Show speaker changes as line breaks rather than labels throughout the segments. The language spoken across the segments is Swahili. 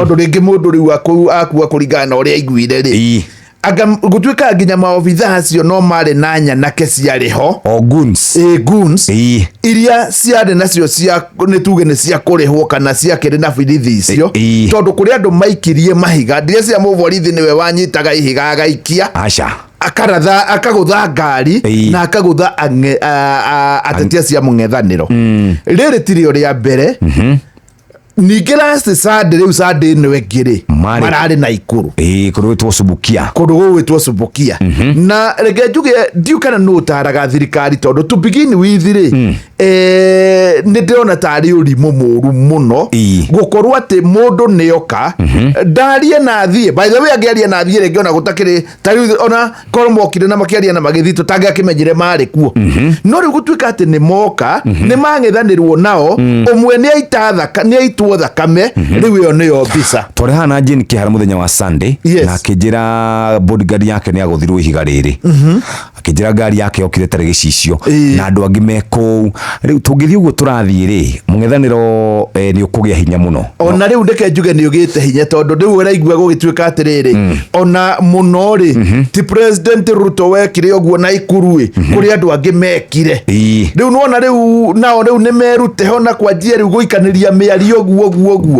tondu ringi mundu riu akua kuringana na uria aiguire ri anga gutuika nginya maobitha acio no mari na nyanake ciarĩ ho goons iria ciarĩ nacio cia nĩ tuge nĩ cia kũrĩhwo kana ciakĩrĩ na birithi icio tondu kũrĩ andũ maikirie mahiga ndiye cia mũborithi nĩwe wanyitaga ihiga agaikia akaratha akagutha ngari na akagutha atetia cia mũng'ethanĩro rĩrĩ tirio rĩa mbere ningĩ last Sunday rĩu Sunday ĩno ĩngĩ rĩ mararĩ Naikuru
kũndũ
gwĩtwo Subukia na reke njuge ndiũ kana nũ ũtaraga thirikari tondu to begin with rĩ nĩ ndĩrona tarĩ ũrimũ mũru mũno gũkorwo atĩ mũndũ nĩoka ndarie na thiĩ by the way angĩaria na thiĩ rĩngĩ ona gũtakĩrĩ tarĩ ona korwo mokire na makĩaria na magĩthiĩ tũtangĩakĩmenyire marĩ kuo no rĩu gũtuĩka atĩ nĩ moka nĩ mang'ethanĩrwo nao ũmwe nĩ aitwo thakame rĩu ĩyo nĩyo mbica
twarĩ hana Jane Kĩhara mũthenya wa Sunday na akĩnjĩra bodyguard yake nĩ agũthirwo ihiga rĩrĩ akĩnjĩra ngari yake yokire tarĩ gĩcicio na andũ angĩ mekũu rĩu tũngĩthiĩ ũguo tũrathiĩ rĩ mũng'ethanĩro nĩ ũkũgĩa hinya mũno
ona rĩu ndeke njuge nĩ ũgĩte hinya tondu rĩu ũraigua gũgĩtuĩka atĩrĩrĩ ona mũno rĩ ti President Ruto wekire ũguo Naikuru kũrĩ andũ angĩ mekire rĩu nona rĩu nao rĩu nĩ merute ho na kwanjia rĩu gũikanĩria mĩario guo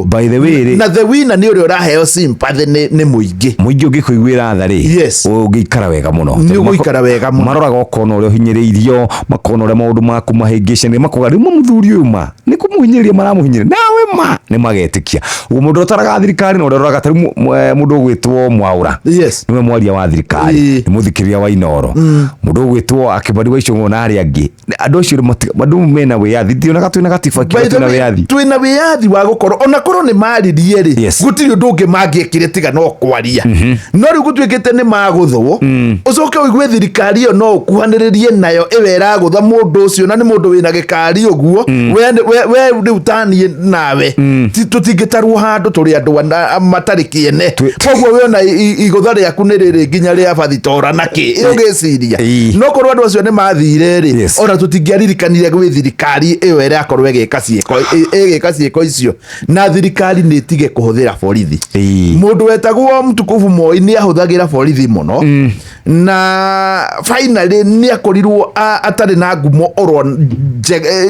by the way
na the winner nĩ ũrĩa ũraheo sympathy nĩ mũingĩ
ũngĩkũiguĩra tha rĩ ũngĩikara wega mũno
ũgũikara wega mũno
maroraga okona ũrĩa ũhinyĩrĩirio makona ũrĩa maũndũ maku mahĩngĩcane makoga rĩu mũthuri ũyũ ma nĩ kũmũhinyĩrĩria maramũhinyĩrĩria nawe ma nĩ magetĩkia ũguo mũndũ ũtaraga thirikari na ũrĩa ũroraga tarĩ mũndũ ũgwĩtwo Mwaura nĩwe mwaria wa thirikari nĩ mũthikĩrĩria wa Inooro mũndũ ũgwĩtwo Akĩbari wa Icũng'ũ na arĩa angĩ andũ acio andũ mena wĩyathi ndionaga twĩna gatiba twĩna
wĩyathi wa gũkorwo ona korwo nĩ maririe rĩ gũtirĩ ũndũ ũngĩ mangĩekire tiga no kwaria no rĩu gũtuĩkĩte nĩ magũthwo ũcoke ũigue thirikari ĩyo no ũkuhanĩrĩrie nayo ĩwe ĩragũtha mũndũ ũcio na nĩ mũndũ wĩna gĩkari ũguo we rĩu taniĩ nawe tũtingĩtarwo handũ tũrĩ andũ matarĩ kĩene koguo we ona igũtha rĩaku nĩ rĩrĩ nginya rĩa bathitora nakĩ ũgĩciria no korwo andũ acio nĩ mathire rĩ ona tũtingĩaririkanire gwĩ thirikari ĩyo ĩrakorwo ĩgĩka ciĩko icio na thirikari nĩ tige kũhũthĩra borithi mũndũ wetagwo Mtukufu Moi nĩ ahũthagĩra borithi mũno na finally nĩ akorirwo atarĩ na ngumo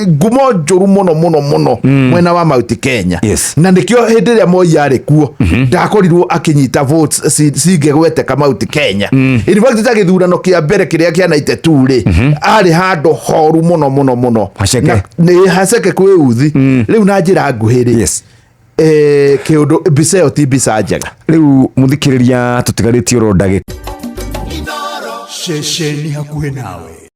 ngumo njũru mũno mwena wa Mount Kenya na nĩkĩo hĩndĩ ĩrĩa Moi yarĩ kuo ndakorirwo akĩnyita votes cingĩgweteka Mount Kenya in fact ta gĩthurano kĩa mbere kĩrĩa kĩa 92 rĩ arĩ handũ horu mũno nĩ haceke kwĩ uthi rĩu na njĩra nguhĩ rĩ kĩũndũ mbica ĩyo ti mbica njega
rĩu mũthikĩrĩria tũtigarĩtie oro ndagĩka
Inooro ceceni hakuhĩ nawe.